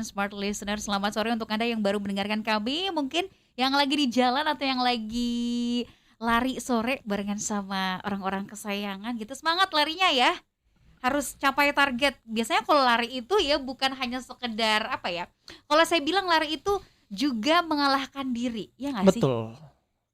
Smart Listener, selamat sore untuk Anda yang baru mendengarkan kami, mungkin yang lagi di jalan atau yang lagi lari sore barengan sama orang-orang kesayangan gitu, semangat larinya ya, harus capai target. Biasanya kalau lari itu ya bukan hanya sekedar apa ya, kalau saya bilang lari itu juga mengalahkan diri, ya nggak sih? Betul.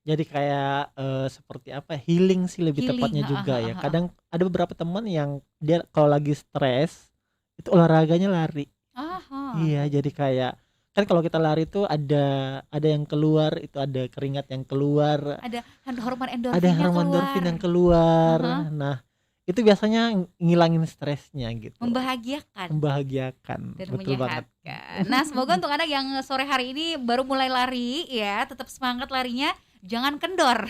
Jadi kayak, seperti apa, healing sih lebih Healing, tepatnya heeh juga heeh ya. heeh. Kadang ada beberapa teman yang dia kalau lagi stres, itu olahraganya lari. Aha, Iya, jadi kayak kan kalau kita lari tuh ada yang keluar, itu ada keringat yang keluar, ada hormon ada endorfinnya hormon endorfin keluar, yang keluar. heeh, Nah, itu biasanya ngilangin stresnya gitu, membahagiakan. membahagiakan, Dan betul banget. menyehatkan. Nah, semoga untuk Anda yang sore hari ini baru mulai lari ya, tetap semangat larinya, jangan kendor.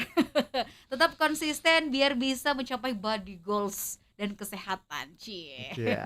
Tetap konsisten biar bisa mencapai body goals dan kesehatan. Cie. Iya.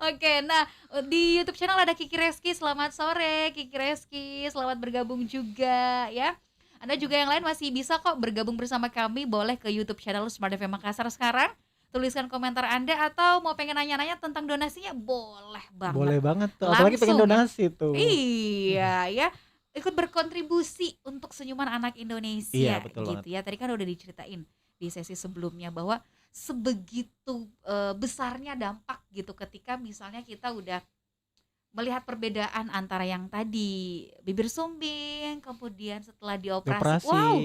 Oke, nah di YouTube channel ada Kiki Reski. Selamat sore Kiki Reski, selamat bergabung juga ya. Anda juga yang lain masih bisa kok bergabung bersama kami, boleh ke YouTube channel Smart FM Makassar sekarang. Tuliskan komentar Anda atau mau pengen nanya-nanya tentang donasinya, boleh banget. Boleh banget tuh, apalagi pengen Langsung ya. donasi tuh. Iya ya, ikut berkontribusi untuk senyuman anak Iya, Indonesia betul banget. gitu ya. Tadi kan udah diceritain di sesi sebelumnya bahwa sebegitu besarnya dampak gitu ketika misalnya kita udah melihat perbedaan antara yang tadi bibir sumbing, kemudian setelah dioperasi, Operasi. wow,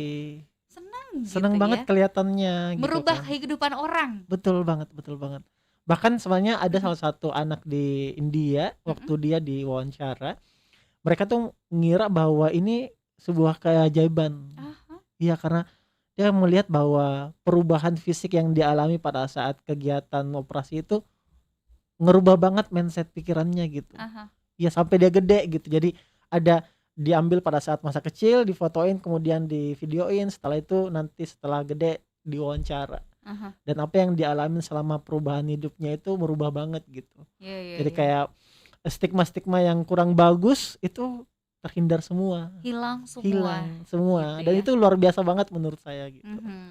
senang Seneng gitu banget ya, kelihatannya gitu merubah kan. kehidupan orang. Betul banget, betul banget. Bahkan sebenarnya ada Mhm, salah satu anak di India, mhm, waktu dia diwawancara, mereka tuh ngira bahwa ini sebuah keajaiban. aha, Iya, karena dia melihat bahwa perubahan fisik yang dialami pada saat kegiatan operasi itu ngerubah banget mindset pikirannya gitu. aha, Iya, sampai dia gede gitu. Jadi ada diambil pada saat masa kecil, difotoin, kemudian divideoin, setelah itu nanti setelah gede diwawancara. aha, Dan apa yang dialamin selama perubahan hidupnya itu merubah banget gitu. iya iya Jadi iya, kayak stigma-stigma yang kurang bagus itu terhindar semua, hilang semua hilang semua, gitu dan ya. itu luar biasa banget menurut saya gitu.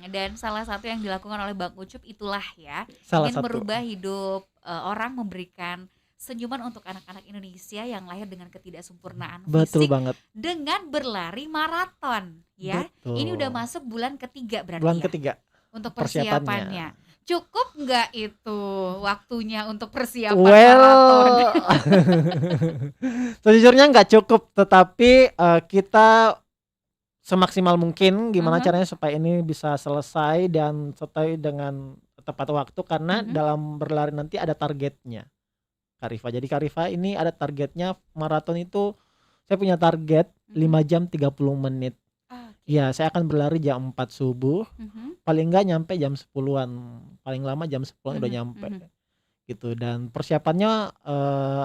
Dan salah satu yang dilakukan oleh Bang Ucup itulah ya, Salah ingin satu. merubah hidup orang, memberikan senyuman untuk anak-anak Indonesia yang lahir dengan ketidaksempurnaan Betul fisik banget. dengan berlari maraton ya. Ini udah Betul. masuk bulan ketiga Bulan berarti ya ketiga untuk persiapannya. persiapannya. Cukup nggak itu waktunya untuk persiapan maraton? Well, sejujurnya nggak cukup, tetapi kita semaksimal mungkin gimana Mhm, caranya supaya ini bisa selesai dan sesuai dengan tepat waktu, karena mhm. dalam berlari nanti ada targetnya, Kak Rifa. Jadi Kak Rifa, ini ada targetnya maraton itu, saya punya target Mhm. 5 jam 30 menit. Oke. Ya, saya akan berlari jam 4 subuh, Mhm, paling enggak nyampe jam 10-an, paling lama jam 10-an udah mhm, nyampe mhm. gitu. Dan persiapannya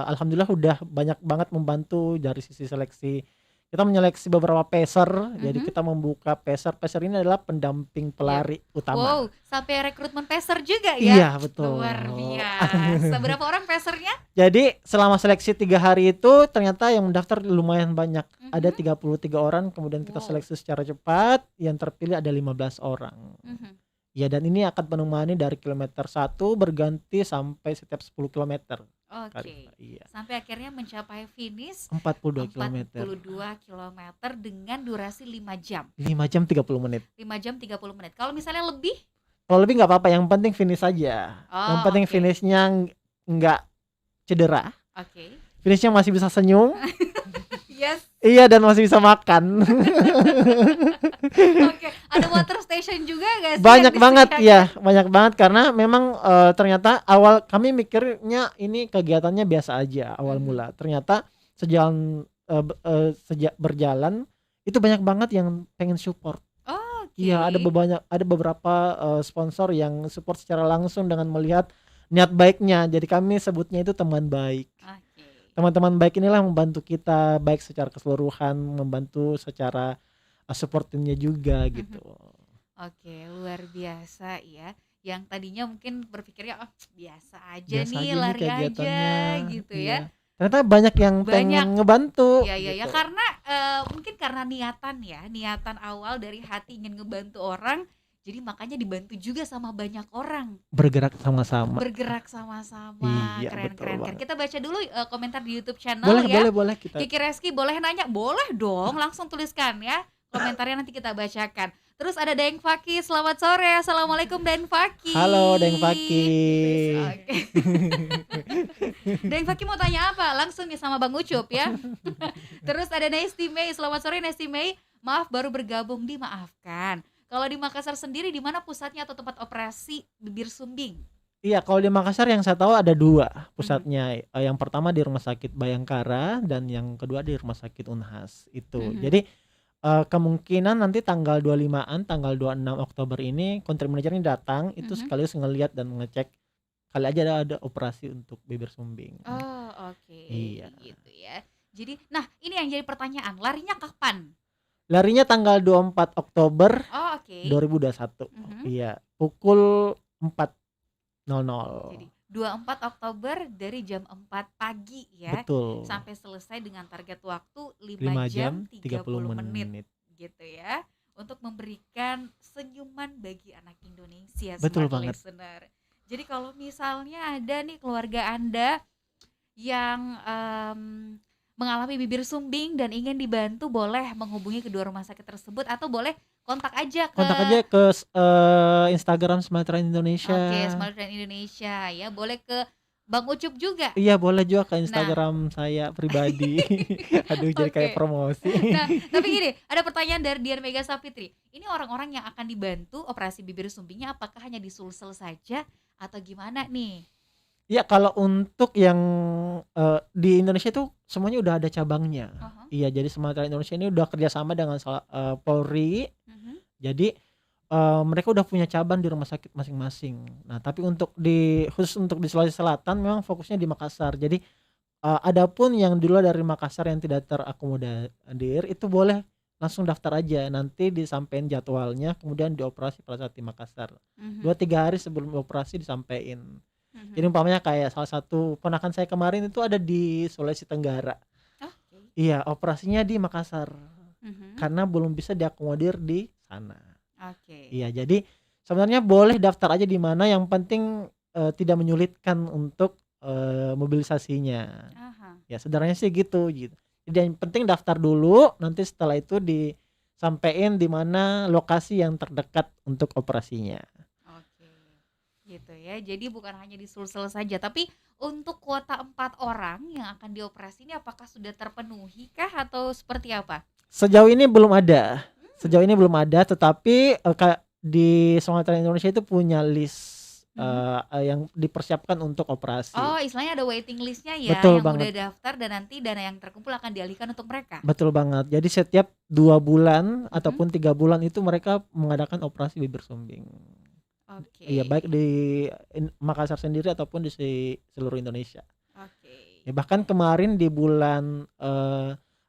alhamdulillah udah banyak banget membantu dari sisi seleksi. Kita menyeleksi beberapa pacer, jadi Mhm. kita membuka pacer. Pacer ini adalah pendamping Iya. pelari utama. Wow, sampai rekrutmen peser juga ya? Iya, Luar betul. biasa. Berapa orang pesernya? Jadi selama seleksi 3 hari itu ternyata yang mendaftar lumayan banyak. Ada Mhm. 33 orang, kemudian kita Wow. seleksi secara cepat, yang terpilih ada 15 orang. Mhm. Ya, dan ini akan menemani dari kilometer 1 berganti sampai setiap 10 kilometer, Kak Rifa. Oke. Iya. Sampai akhirnya mencapai finish 42 kilometer. 42 kilometer dengan durasi 5 jam. 5 jam 30 menit. 5 jam 30 menit. Kalau misalnya lebih? Kalau lebih nggak apa-apa, yang penting finish aja. Yang Oh, penting oke. finishnya nggak cedera, Oke. finishnya masih bisa senyum, Yes. iya, dan masih bisa makan. Oke. Ada water station juga nggak sih yang Banyak banget ya, disediakan? banyak banget, karena memang ternyata awal kami mikirnya ini kegiatannya biasa aja awal Mhm. mula. Ternyata sejalan sejak berjalan itu banyak banget yang pengen support. Iya, Oke. ada beberapa sponsor yang support secara langsung dengan melihat niat baiknya. Jadi kami sebutnya itu teman baik. Oke. Teman-teman baik inilah membantu kita baik secara keseluruhan, membantu secara support timnya juga Mhm. gitu. Oke, luar biasa ya. Yang tadinya mungkin berpikirnya, oh biasa aja Biasa nih, aja nih lari aja kegiatannya, gitu iya. ya. Ternyata banyak yang Banyak. pengen ngebantu Ya ya ya, gitu. karena mungkin karena niatan ya, niatan awal dari hati ingin ngebantu orang, Jadi makanya dibantu juga sama banyak orang. Bergerak sama-sama. Bergerak sama-sama. Iya, Keren, betul keren, keren. banget. Kita baca dulu komentar di YouTube channel Boleh, ya. boleh kita. Kiki Reski boleh nanya? Boleh dong, langsung tuliskan ya. Komentarnya nanti kita bacakan. Terus ada Deng Faki, selamat sore. Assalamualaikum Deng Faki. Halo Deng Faki. Oke. Deng Faki mau tanya apa? Langsung nih sama Bang Ucup ya. Terus ada Nesti Mei, selamat sore Nesti Mei. Maaf baru bergabung, dimaafkan. Kalau di Makassar sendiri di mana pusatnya atau tempat operasi bibir sumbing? Iya, kalau di Makassar yang saya tahu ada 2 pusatnya. Yang pertama di Rumah Sakit Bayangkara dan yang kedua di Rumah Sakit Unhas itu. Jadi kemungkinan nanti tanggal 25-an, tanggal 26 Oktober ini country manajernya datang itu sekaligus ngelihat dan ngecek kali aja ada operasi untuk bibir sumbing. Oh, oke. Iya. Gitu ya. Jadi, nah ini yang jadi pertanyaan, larinya kapan? Larinya tanggal 24 Oktober Oh, oke. 2021. Iya, pukul 4.00. Jadi 24 Oktober dari jam 4 pagi ya. Betul. Sampai selesai dengan target waktu 5 5 jam jam 30 menit gitu ya. Untuk memberikan senyuman bagi anak Indonesia, Betul smart banget. listener. Jadi kalau misalnya ada nih keluarga Anda yang mengalami bibir sumbing dan ingin dibantu, boleh menghubungi kedua rumah sakit tersebut atau boleh kontak aja ke Instagram Smart Train Indonesia. Oke, Smart Train Indonesia ya. Boleh ke Bang Ucup juga. Iya, boleh juga ke Instagram saya pribadi. Aduh, jadi kayak promosi. Nah, tapi gini, ada pertanyaan dari Dian Mega Sapitri. Ini orang-orang yang akan dibantu operasi bibir sumbingnya apakah hanya di Sulsel saja atau gimana nih? Iya, kalau untuk yang di Indonesia itu semuanya udah ada cabangnya. Iya, jadi Smart Train Indonesia ini udah kerjasama dengan Polri. Jadi mereka udah punya cabang di rumah sakit masing-masing. Nah, tapi khusus untuk di Sulawesi Selatan memang fokusnya di Makassar. Jadi adapun yang di luar dari Makassar yang tidak terakomodir itu boleh langsung daftar aja, nanti disampaikan jadwalnya, kemudian dioperasi pada saat di Makassar. 2-3 hari sebelum operasi disampaikan. Jadi umpamanya kayak salah satu ponakan saya kemarin itu ada di Sulawesi Tenggara. Iya, operasinya di Makassar. Karena belum bisa diakomodir di sana. Iya, jadi sebenarnya boleh daftar aja di mana, yang penting tidak menyulitkan untuk mobilisasinya. Ya sederhananya sih gitu. Jadi yang penting daftar dulu, nanti setelah itu disampaikan di mana lokasi yang terdekat untuk operasinya. Oke. Gitu ya. Jadi bukan hanya di Sulsel saja, tapi untuk kuota 4 orang yang akan dioperasi ini apakah sudah terpenuhi kah atau seperti apa? Sejauh ini belum ada. Tetapi di Smart Train Indonesia itu punya list yang dipersiapkan untuk operasi. Oh, istilahnya ada waiting listnya ya. Betul yang banget. Udah daftar dan nanti dana yang terkumpul akan dialihkan untuk mereka. Betul banget. Jadi setiap 2 bulan ataupun 3 bulan itu mereka mengadakan operasi bibir sumbing. Iya, baik di Makassar sendiri ataupun di seluruh Indonesia. Ya, bahkan kemarin di bulan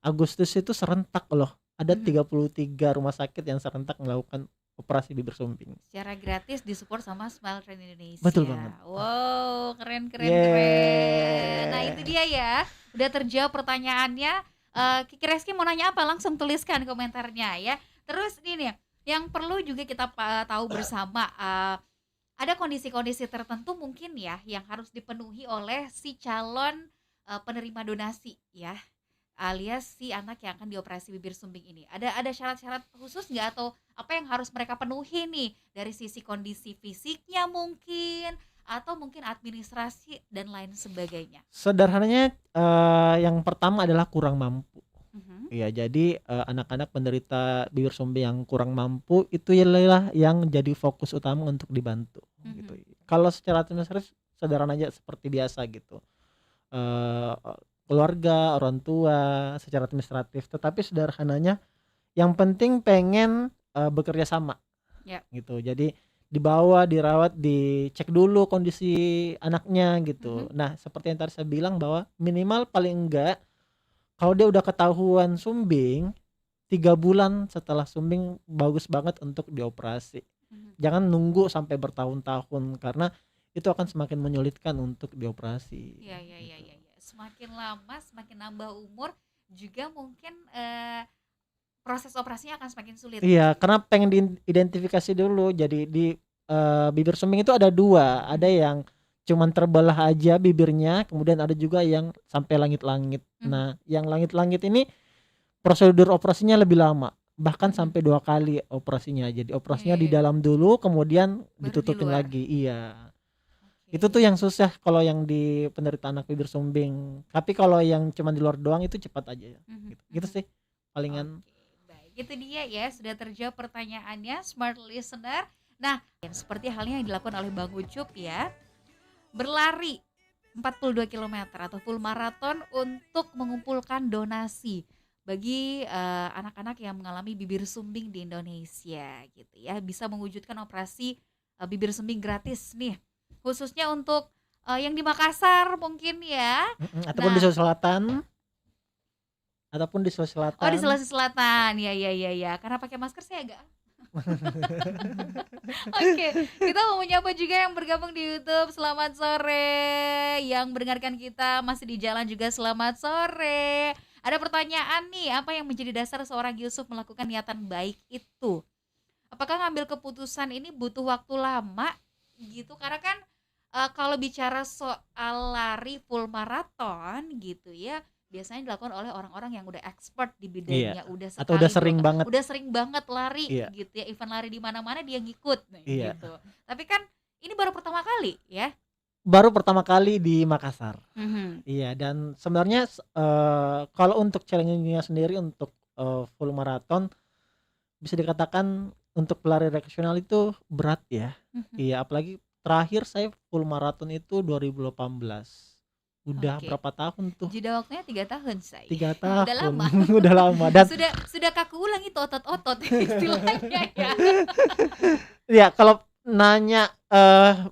Agustus itu serentak loh. Ada 33 rumah sakit yang serentak melakukan operasi bibir sumbing. Secara gratis disupport sama Smart Train Indonesia. Betul banget. Wow, keren. Nah, itu dia ya. Udah terjawab pertanyaannya. Kiki Reski mau nanya apa? Langsung tuliskan komentarnya ya. Terus ini nih, yang perlu juga kita tahu bersama, ada kondisi-kondisi tertentu mungkin ya yang harus dipenuhi oleh si calon penerima donasi ya, alias si anak yang akan dioperasi bibir sumbing ini. Ada syarat-syarat khusus nggak, atau apa yang harus mereka penuhi nih dari sisi kondisi fisiknya mungkin, atau mungkin administrasi dan lain sebagainya? Sederhananya yang pertama adalah kurang mampu. Iya, jadi anak-anak penderita bibir sumbing yang kurang mampu itu ialah yang jadi fokus utama untuk dibantu gitu. Kalau secara administratif sederhana aja seperti biasa gitu. Keluarga, orang tua secara administratif, tetapi sederhananya yang penting pengen bekerja sama gitu. Jadi dibawa, dirawat, dicek dulu kondisi anaknya gitu. Nah, seperti yang tadi saya bilang bahwa minimal paling enggak kalau dia udah ketahuan sumbing 3 bulan setelah sumbing bagus banget untuk dioperasi. Jangan nunggu sampai bertahun-tahun karena itu akan semakin menyulitkan untuk dioperasi. Iya. Semakin lama semakin nambah umur juga mungkin proses operasinya akan semakin sulit. Iya, karena pengen diidentifikasi dulu. Jadi di bibir sumbing itu ada 2, ada yang cuman terbelah aja bibirnya, kemudian ada juga yang sampai langit-langit. Nah, yang langit-langit ini prosedur operasinya lebih lama, bahkan sampai 2 kali operasinya. Jadi operasinya di dalam dulu, kemudian Baru ditutupin di luar. lagi. Iya. Itu tuh yang susah kalau yang di penderita anak bibir sumbing. Tapi kalau yang cuma di luar doang itu cepat aja. Gitu sih palingan. Baik, itu dia ya, sudah terjawab pertanyaannya smart listener. Nah, seperti halnya yang dilakukan oleh Bang Ucup ya, berlari 42 km atau full marathon untuk mengumpulkan donasi bagi anak-anak yang mengalami bibir sumbing di Indonesia gitu ya, bisa mewujudkan operasi bibir sumbing gratis nih, khususnya untuk yang di Makassar mungkin ya. Ataupun di Sulawesi Selatan. Ataupun di Sulawesi Selatan. Oh, di Sulawesi Selatan. Ya. Karena pakai masker saya agak. Oke, kita mau menyapa juga yang bergabung di YouTube. Selamat sore. Yang mendengarkan kita masih di jalan juga selamat sore. Ada pertanyaan nih, apa yang menjadi dasar seorang Yusuf melakukan niatan baik itu? Apakah ngambil keputusan ini butuh waktu lama gitu? Karena kan kalau bicara soal lari full maraton gitu ya, biasanya dilakukan oleh orang-orang yang udah expert di bidangnya, udah sekali, atau udah sering banget, udah sering banget lari gitu ya, event lari di mana-mana dia ngikut gitu. Tapi kan ini baru pertama kali ya? Baru pertama kali di Makassar. Iya, dan sebenarnya kalau untuk challenge-nya sendiri untuk full marathon bisa dikatakan untuk pelari rekreasional itu berat ya. Iya, apalagi terakhir saya full marathon itu 2018. Udah berapa tahun tuh? Jeda waktunya 3 tahun saya. 3 tahun. Udah lama. Udah lama. Dan sudah kaku ulang itu otot-otot istilahnya ya. Ya, kalau nanya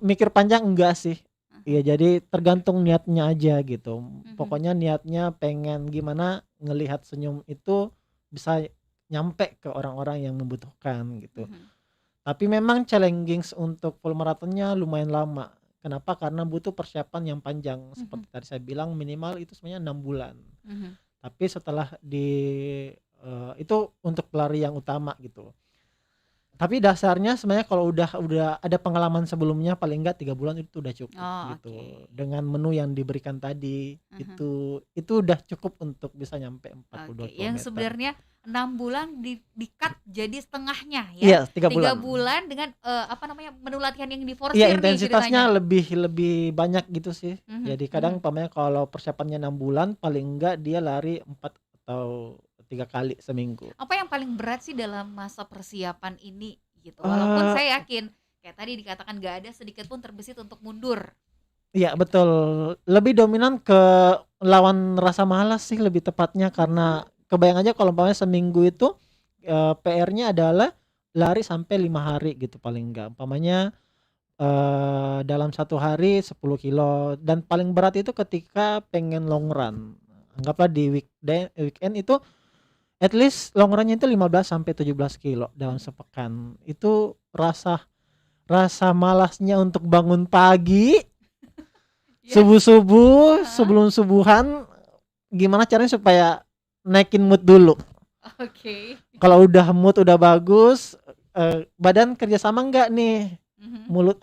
mikir panjang enggak sih. Iya, jadi tergantung niatnya aja gitu. Pokoknya niatnya pengen gimana ngelihat senyum itu bisa nyampe ke orang-orang yang membutuhkan gitu. Tapi memang challenging untuk full marathonnya lumayan lama. Kenapa? Karena butuh persiapan yang panjang. Seperti tadi saya bilang minimal itu sebenarnya 6 bulan. Tapi setelah itu untuk pelari yang utama gitu. Tapi dasarnya sebenarnya kalau udah ada pengalaman sebelumnya paling enggak 3 bulan itu udah cukup gitu. Dengan menu yang diberikan tadi itu udah cukup untuk bisa nyampe 42 km. Yang sebenarnya 6 bulan di-cut jadi setengahnya ya. Iya, 3 bulan dengan menu latihan yang diforsir. Iya, intensitasnya lebih banyak gitu sih. Jadi kadang pamannya kalau persiapannya 6 bulan paling enggak dia lari 4 atau 3 kali seminggu. Apa yang paling berat sih dalam masa persiapan ini gitu? Walaupun saya yakin kayak tadi dikatakan gak ada sedikit pun terbesit untuk mundur. Iya, betul. Lebih dominan ke lawan rasa malas sih lebih tepatnya, karena kebayang aja kalau umpamanya seminggu itu PR-nya adalah lari sampai 5 hari gitu paling enggak. Umpamanya dalam 1 hari 10 kilo, dan paling berat itu ketika pengen long run. Anggaplah di weekend itu at least long run-nya itu 15 sampai 17 kilo dalam sepekan. Itu rasa malasnya untuk bangun pagi subuh-subuh sebelum subuhan, gimana caranya supaya naikin mood dulu. Kalau udah mood udah bagus, badan kerjasama enggak nih, mulut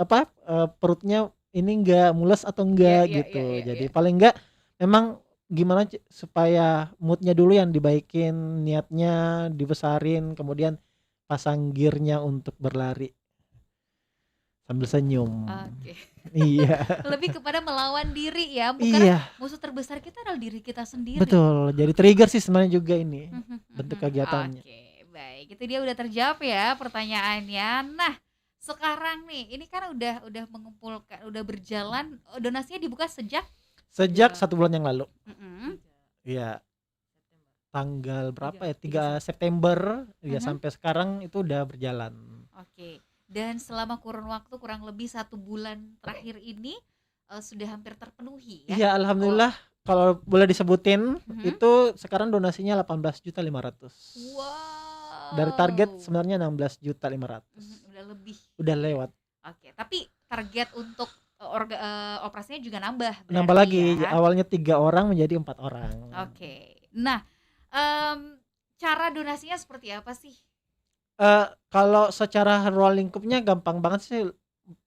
perutnya ini enggak mules atau enggak gitu. Jadi paling enggak memang gimana supaya moodnya dulu yang dibaikin, niatnya dibesarin, kemudian pasang gearnya untuk berlari sambil senyum. Iya. Lebih kepada melawan diri ya, bukan musuh terbesar kita adalah diri kita sendiri. Betul, jadi trigger sih sebenarnya juga ini bentuk kegiatannya. Baik, itu dia udah terjawab ya pertanyaannya. Nah, sekarang nih, ini kan udah mengumpulkan, udah berjalan, donasinya dibuka sejak 1 bulan yang lalu. Iya. Tanggal berapa ya? 3 September ya, sampai sekarang itu udah berjalan. Dan selama kurun waktu kurang lebih 1 bulan terakhir ini sudah hampir terpenuhi ya? Iya, alhamdulillah. Kalau boleh disebutin itu sekarang donasinya 18.500.000. Wow. Dari target sebenarnya 16.500.000. Udah lebih. Udah lewat. Tapi target untuk operasinya juga nambah lagi ya? Awalnya 3 orang menjadi 4 orang. Nah, cara donasinya seperti apa sih? Kalau secara ruang lingkupnya gampang banget sih,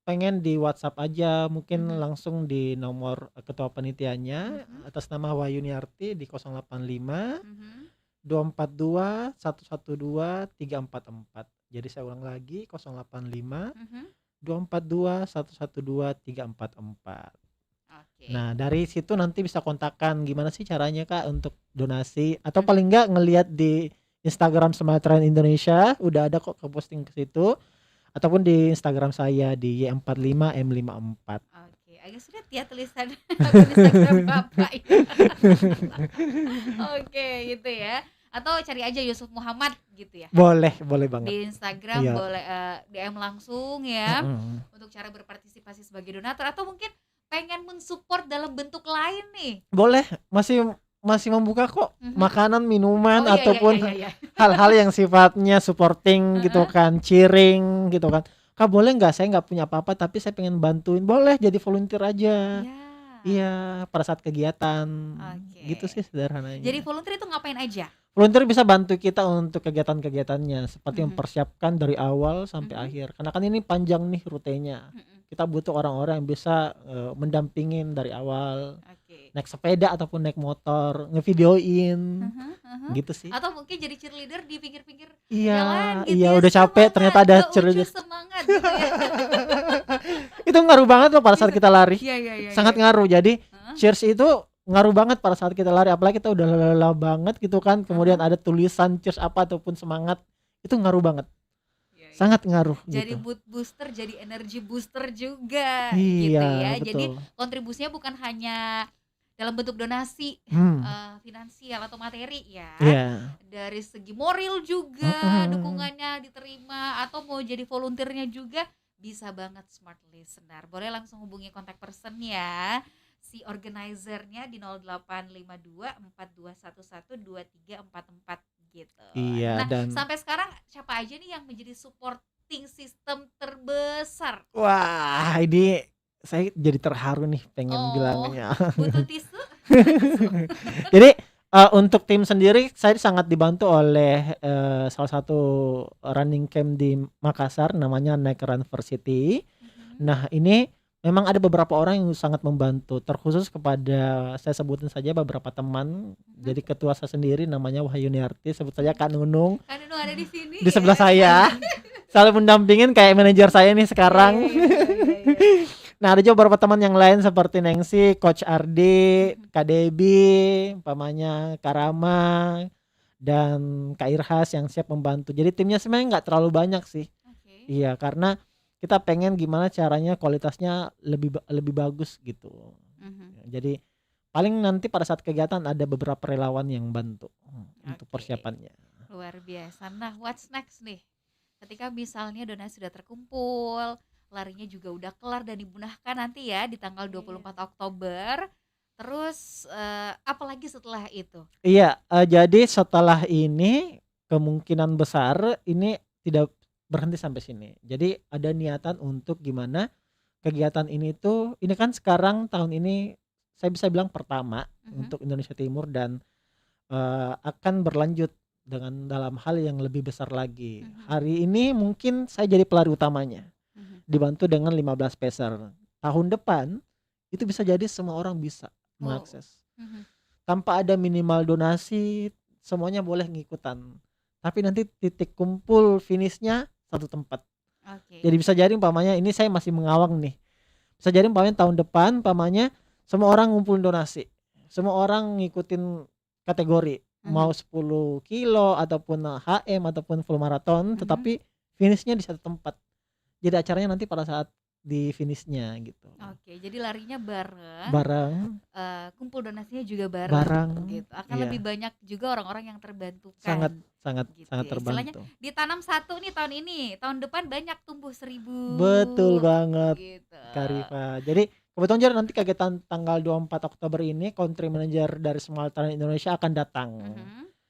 pengen di WhatsApp aja, mungkin langsung di nomor ketua panitianya atas nama Wahyuniarti di 085 242 112 344. Jadi saya ulang lagi 085 242 112 344. Nah, dari situ nanti bisa kontakkan gimana sih caranya Kak untuk donasi, atau paling enggak ngelihat di Instagram Smile Train Indonesia udah ada kok ke posting ke situ, ataupun di Instagram saya di Y45M54. Oke, agak sulit ya tulisan akun Instagram Bapak ya. Oke, gitu ya. Atau cari aja Yusuf Muhammad gitu ya. Boleh banget. Di Instagram Iya. boleh DM langsung ya. Untuk cara berpartisipasi sebagai donatur, atau mungkin pengen mensupport dalam bentuk lain nih. Boleh, masih membuka kok, makanan, minuman, iya, ataupun iya. hal-hal yang sifatnya supporting gitu kan, cheering gitu kan. Kak boleh nggak, saya nggak punya apa-apa tapi saya pengen bantuin, boleh jadi volunteer aja. Iya, pada saat kegiatan. Gitu sih sederhananya. Jadi volunteer itu ngapain aja? Volunteer bisa bantu kita untuk kegiatan-kegiatannya, seperti mempersiapkan dari awal sampai akhir. Karena kan ini panjang nih rutenya. Kita butuh orang-orang yang bisa mendampingin dari awal. Naik sepeda ataupun naik motor, ngevideoin. Gitu sih. Atau mungkin jadi cheerleader di pinggir-pinggir Iya, jalan gitu iya ya. udah capek ternyata ada cheerleader. Semangat gitu ya. Itu ngaruh banget loh pada saat kita lari. Iya. Sangat ngaruh. Jadi cheers itu ngaruh banget pada saat kita lari, apalagi kita udah lelah banget gitu kan, kemudian ada tulisan cheers apa ataupun semangat, itu ngaruh banget. Sangat ngaruh. Jadi gitu. mood booster, jadi energy booster juga Iya, gitu ya. betul. Jadi kontribusinya bukan hanya dalam bentuk donasi finansial atau materi ya. Dari segi moral juga dukungannya diterima, atau mau jadi volunteernya juga bisa banget Smart Listener. Boleh langsung hubungi kontak person ya, si organizernya di 0852 4211 2344 gitu. Iya, nah, dan sampai sekarang siapa aja nih yang menjadi supporting system terbesar? Wah, ini saya jadi terharu nih pengen bilangnya. Butuh tisu? Jadi untuk tim sendiri saya sangat dibantu oleh salah satu running camp di Makassar namanya Nike Run Varsity. Nah, ini memang ada beberapa orang yang sangat membantu, terkhusus kepada, saya sebutin saja beberapa teman. Jadi ketua saya sendiri namanya Wahyuniarti, sebut saja Kak Nunung. Kak Nunung ada di sini. Di sebelah saya. Selalu mendampingin kayak manajer saya nih sekarang. Nah, ada juga beberapa teman yang lain seperti Nengsi, Coach Ardi, Kak Debi, umpamanya Kak Rama, dan Kak Irhas yang siap membantu. Jadi timnya sebenarnya nggak terlalu banyak sih. Iya, karena kita pengen gimana caranya kualitasnya lebih bagus gitu. Jadi paling nanti pada saat kegiatan ada beberapa relawan yang bantu untuk persiapannya. Luar biasa. Nah, what's next nih? Ketika misalnya donasi sudah terkumpul, larinya juga udah kelar dan dibunahkan nanti ya di tanggal 24 Oktober. Terus apalagi setelah itu? Iya, jadi setelah ini kemungkinan besar ini tidak berhenti sampai sini. Jadi ada niatan untuk gimana kegiatan ini tuh, ini kan sekarang tahun ini saya bisa bilang pertama untuk Indonesia Timur, dan akan berlanjut dengan dalam hal yang lebih besar lagi. Hari ini mungkin saya jadi pelari utamanya, dibantu dengan 15 peser. Tahun depan itu bisa jadi semua orang bisa mengakses tanpa ada minimal donasi, semuanya boleh ngikutan. Tapi nanti titik kumpul finishnya satu tempat. Jadi bisa jadi umpamanya ini saya masih mengawang nih. Bisa jadi umpamanya tahun depan umpamanya semua orang ngumpulin donasi. Semua orang ngikutin kategori, mau 10 kilo ataupun HM ataupun full marathon, tetapi finishnya di satu tempat. Jadi acaranya nanti pada saat di finishnya gitu. Jadi larinya bareng. Kumpul donasinya juga bareng gitu. Akan lebih banyak juga orang-orang yang terbantukan. Sangat gitu terbantu. Istilahnya ditanam 1 nih tahun ini, tahun depan banyak tumbuh 1000. Betul banget gitu. Karifa. Jadi kebetulan juga nanti kegiatan tanggal 24 Oktober ini country manager dari Smile Train Indonesia akan datang.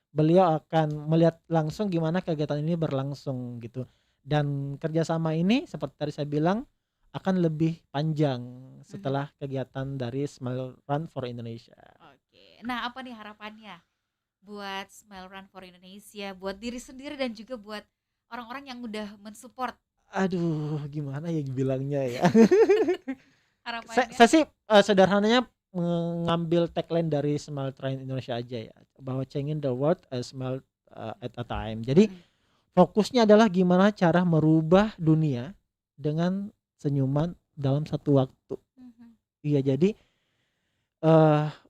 Beliau akan melihat langsung gimana kegiatan ini berlangsung gitu. Dan kerjasama ini seperti tadi saya bilang akan lebih panjang setelah kegiatan dari Smile Run for Indonesia. Nah, apa nih harapannya buat Smile Run for Indonesia, buat diri sendiri dan juga buat orang-orang yang udah mensupport Aduh, gimana ya bilangnya ya. Saya harapannya. saya sih, sederhananya mengambil tagline dari Smile Train Indonesia aja ya, bahwa changing the world a smile, at a time. Jadi Mhm, fokusnya adalah gimana cara merubah dunia dengan senyuman dalam satu waktu. mhm, Iya, jadi,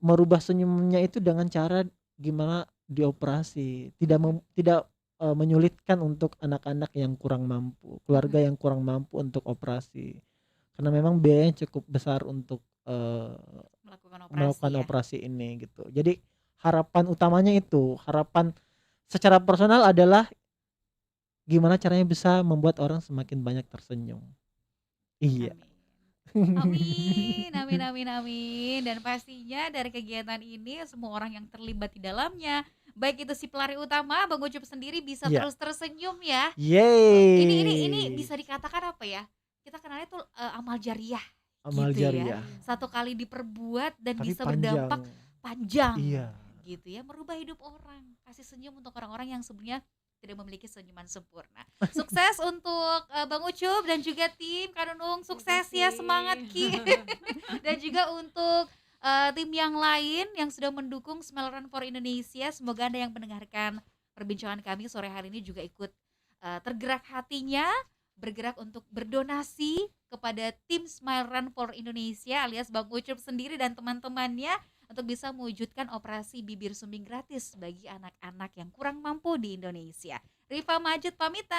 merubah senyumnya itu dengan cara gimana dioperasi, mhm, tidak, menyulitkan untuk anak-anak yang kurang mampu, keluarga mhm, yang kurang mampu untuk operasi. Karena memang biayanya cukup besar untuk, melakukan operasi melakukan ya. operasi ini gitu. Jadi harapan utamanya itu, harapan secara personal adalah gimana caranya bisa membuat orang semakin banyak tersenyum. Iya. Amin. Amin, amin, amin, amin. Dan pastinya dari kegiatan ini semua orang yang terlibat di dalamnya, baik itu si pelari utama, Bang Ucup sendiri bisa Iya. terus tersenyum ya. Ini Yeay. bisa dikatakan apa ya? Kita kenalnya tuh amal jariah Amal gitu ya. jariah, Satu kali diperbuat dan tapi bisa panjang. berdampak panjang Iya. gitu ya, merubah hidup orang. Kasih senyum untuk orang-orang yang sebenarnya tidak memiliki senyuman sempurna. Sukses untuk Bang Ucup dan juga tim Kak Nunung, sukses ya, semangat Ki. Dan juga untuk tim yang lain yang sudah mendukung Smile Run for Indonesia, semoga Anda yang mendengarkan perbincangan kami sore hari ini juga ikut tergerak hatinya, bergerak untuk berdonasi kepada tim Smile Run for Indonesia alias Bang Ucup sendiri dan teman-temannya untuk bisa mewujudkan operasi bibir sumbing gratis bagi anak-anak yang kurang mampu di Indonesia. Rifa Majid pamit.